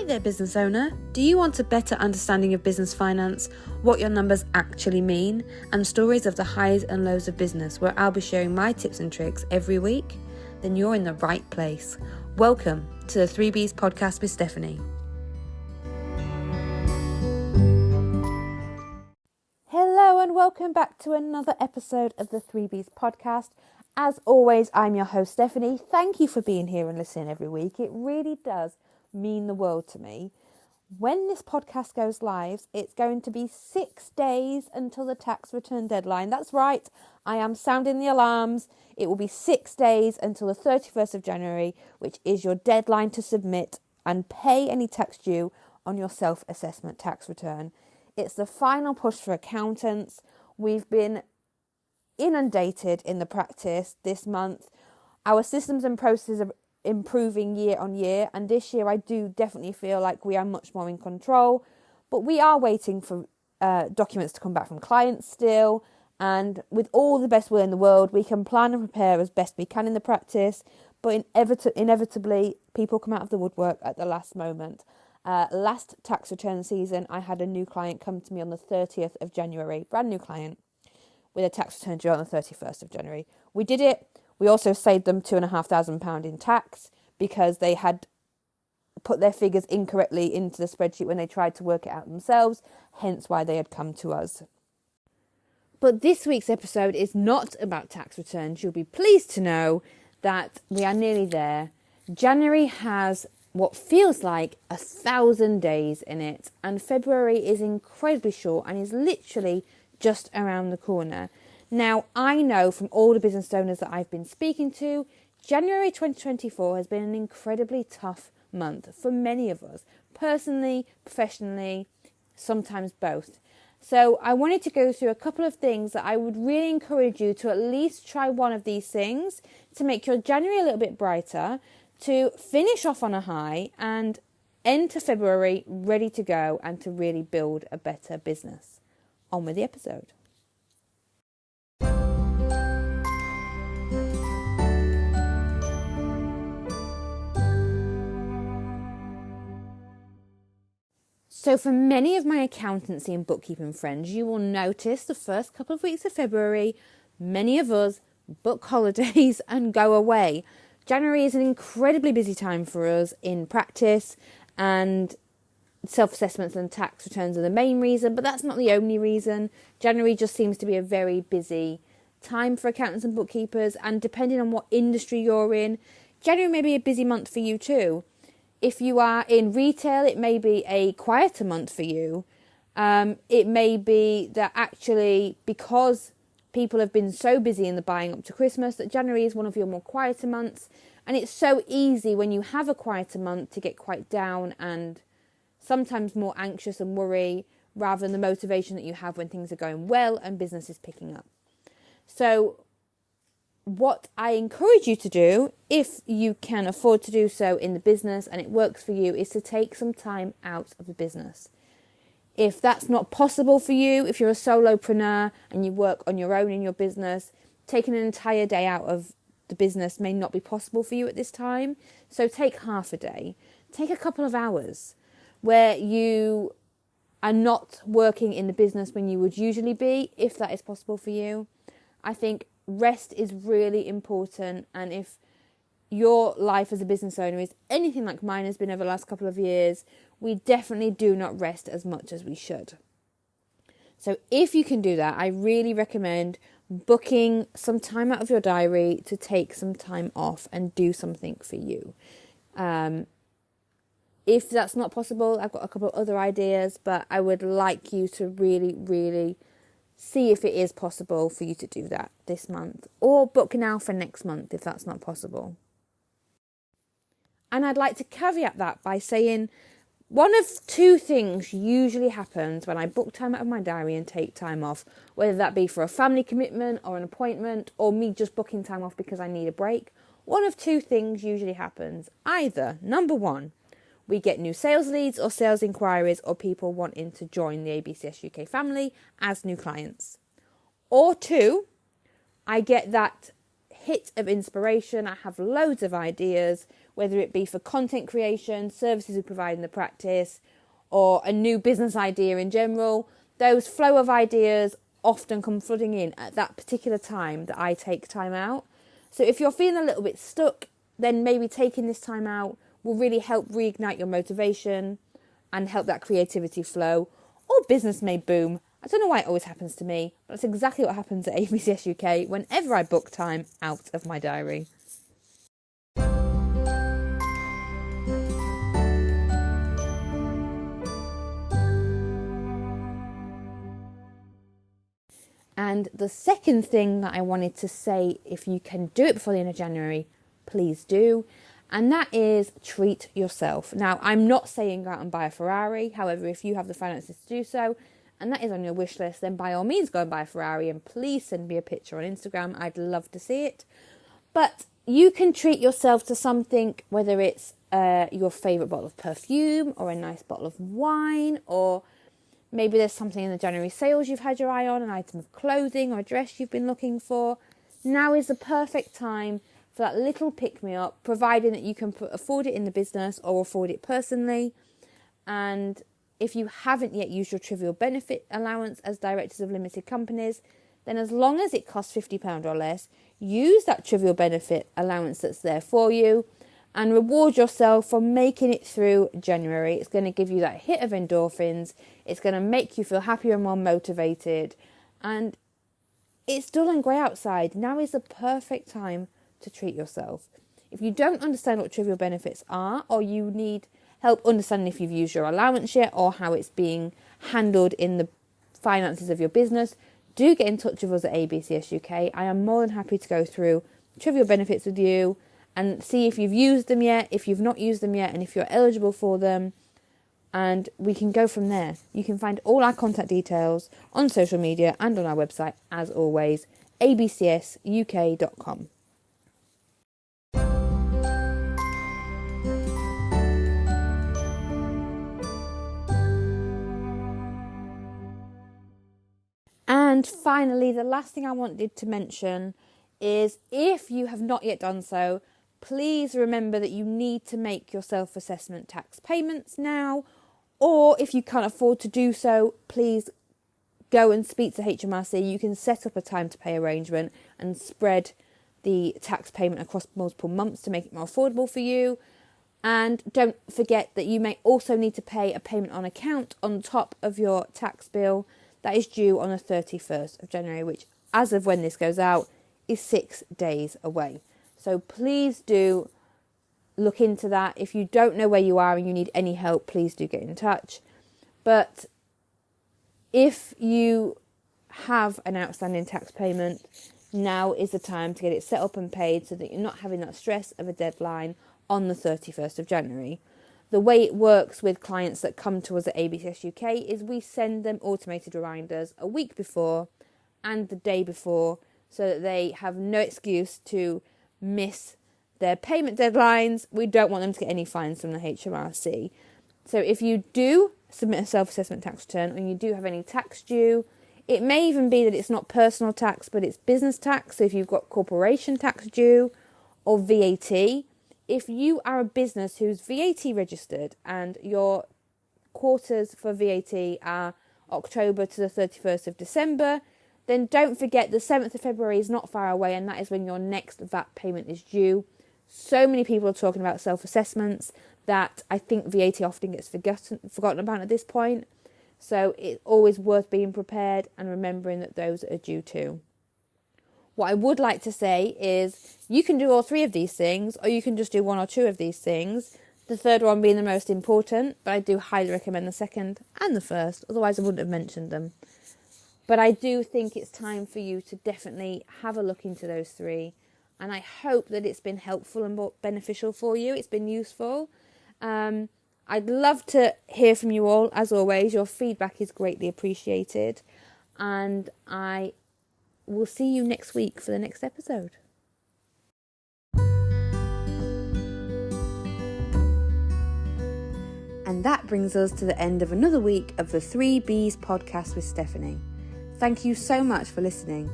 Hi there, business owner. Do you want a better understanding of business finance, what your numbers actually mean, and stories of the highs and lows of business, where I'll be sharing my tips and tricks every week? Then you're in the right place. Welcome to the 3Bs podcast with Stephanie. Hello and welcome back to another episode of the 3Bs podcast. As always, I'm your host, Stephanie. Thank you for being here and listening every week. It really does mean the world to me. When this podcast goes live, it's going to be 6 days until the tax return deadline. That's right, I am sounding the alarms. It will be 6 days until the 31st of January, which is your deadline to submit and pay any tax due on your self-assessment tax return. It's the final push for accountants. We've been inundated in the practice this month. Our systems and processes are improving year on year, and this year I do definitely feel like we are much more in control, but we are waiting for documents to come back from clients still, and with all the best will in the world we can plan and prepare as best we can in the practice, but inevitably people come out of the woodwork at the last moment. Last tax return season I had a new client come to me on the 30th of January, brand new client, with a tax return due on the 31st of January. We did it. We also saved them £2,500 in tax because they had put their figures incorrectly into the spreadsheet when they tried to work it out themselves, hence why they had come to us. But this week's episode is not about tax returns. You'll be pleased to know that we are nearly there. January has what feels like 1,000 days in it, and February is incredibly short and is literally just around the corner. Now, I know from all the business owners that I've been speaking to, January 2024 has been an incredibly tough month for many of us, personally, professionally, sometimes both. So I wanted to go through a couple of things that I would really encourage you to at least try one of these things to make your January a little bit brighter, to finish off on a high and enter February ready to go and to really build a better business. On with the episode. So for many of my accountancy and bookkeeping friends, you will notice the first couple of weeks of February, many of us book holidays and go away. January is an incredibly busy time for us in practice, and self-assessments and tax returns are the main reason, but that's not the only reason. January just seems to be a very busy time for accountants and bookkeepers, and depending on what industry you're in, January may be a busy month for you too. If you are in retail, it may be a quieter month for you. It may be that actually, because people have been so busy in the buying up to Christmas, that January is one of your more quieter months. And it's so easy when you have a quieter month to get quite down and sometimes more anxious and worry, rather than the motivation that you have when things are going well and business is picking up. So what I encourage you to do, if you can afford to do so in the business and it works for you, is to take some time out of the business. If that's not possible for you, if you're a solopreneur and you work on your own in your business, taking an entire day out of the business may not be possible for you at this time. So take half a day, take a couple of hours where you are not working in the business when you would usually be, if that is possible for you. I think rest is really important, and if your life as a business owner is anything like mine has been over the last couple of years, we definitely do not rest as much as we should. So if you can do that, I really recommend booking some time out of your diary to take some time off and do something for you. If that's not possible, I've got a couple of other ideas, but I would like you to really, really see if it is possible for you to do that this month, or book now for next month if that's not possible. And I'd like to caveat that by saying one of two things usually happens when I book time out of my diary and take time off, whether that be for a family commitment or an appointment, or me just booking time off because I need a break. One of two things usually happens. Either, number one, we get new sales leads or sales inquiries or people wanting to join the ABCS UK family as new clients. Or two, I get that hit of inspiration. I have loads of ideas, whether it be for content creation, services we provide in the practice, or a new business idea in general. Those flow of ideas often come flooding in at that particular time that I take time out. So if you're feeling a little bit stuck, then maybe taking this time out will really help reignite your motivation and help that creativity flow. Or business may boom. I don't know why it always happens to me, but that's exactly what happens at ABCS UK whenever I book time out of my diary. And the second thing that I wanted to say, if you can do it before the end of January, please do. And that is treat yourself. Now, I'm not saying go out and buy a Ferrari. However, if you have the finances to do so, and that is on your wish list, then by all means go and buy a Ferrari, and please send me a picture on Instagram. I'd love to see it. But you can treat yourself to something, whether it's your favourite bottle of perfume or a nice bottle of wine, or maybe there's something in the January sales you've had your eye on, an item of clothing or a dress you've been looking for. Now is the perfect time for that little pick-me-up, providing that you can afford it in the business or afford it personally. And if you haven't yet used your trivial benefit allowance as directors of limited companies, then as long as it costs £50 or less, use that trivial benefit allowance that's there for you and reward yourself for making it through January. It's going to give you that hit of endorphins. It's going to make you feel happier and more motivated. And it's dull and grey outside. Now is the perfect time to treat yourself. If you don't understand what trivial benefits are, or you need help understanding if you've used your allowance yet or how it's being handled in the finances of your business, do get in touch with us at ABCS UK. I am more than happy to go through trivial benefits with you and see if you've used them yet, if you've not used them yet, and if you're eligible for them. And we can go from there. You can find all our contact details on social media and on our website, as always, abcsuk.com. And finally, the last thing I wanted to mention is, if you have not yet done so, please remember that you need to make your self-assessment tax payments now, or if you can't afford to do so, please go and speak to HMRC. You can set up a time to pay arrangement and spread the tax payment across multiple months to make it more affordable for you. And don't forget that you may also need to pay a payment on account on top of your tax bill that is due on the 31st of January, which, as of when this goes out, is 6 days away. So please do look into that. If you don't know where you are and you need any help, please do get in touch. But if you have an outstanding tax payment, now is the time to get it set up and paid so that you're not having that stress of a deadline on the 31st of January. The way it works with clients that come to us at ABCS UK is we send them automated reminders a week before and the day before, so that they have no excuse to miss their payment deadlines. We don't want them to get any fines from the HMRC. So if you do submit a self-assessment tax return, and you do have any tax due, it may even be that it's not personal tax, but it's business tax. So if you've got corporation tax due or VAT, if you are a business who's VAT registered and your quarters for VAT are October to the 31st of December, then don't forget the 7th of February is not far away, and that is when your next VAT payment is due. So many people are talking about self-assessments that I think VAT often gets forgotten about at this point. So it's always worth being prepared and remembering that those are due too. What I would like to say is you can do all three of these things, or you can just do one or two of these things, the third one being the most important, but I do highly recommend the second and the first, otherwise I wouldn't have mentioned them. But I do think it's time for you to definitely have a look into those three, and I hope that it's been helpful and beneficial for you. It's been useful. I'd love to hear from you all. As always, your feedback is greatly appreciated, and I will see you next week for the next episode. And that brings us to the end of another week of the 3Bs podcast with Stephanie. Thank you so much for listening.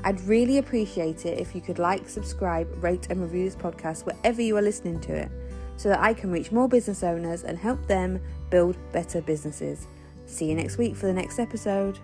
I'd really appreciate it if you could like, subscribe, rate and review this podcast wherever you are listening to it, so that I can reach more business owners and help them build better businesses. See you next week for the next episode.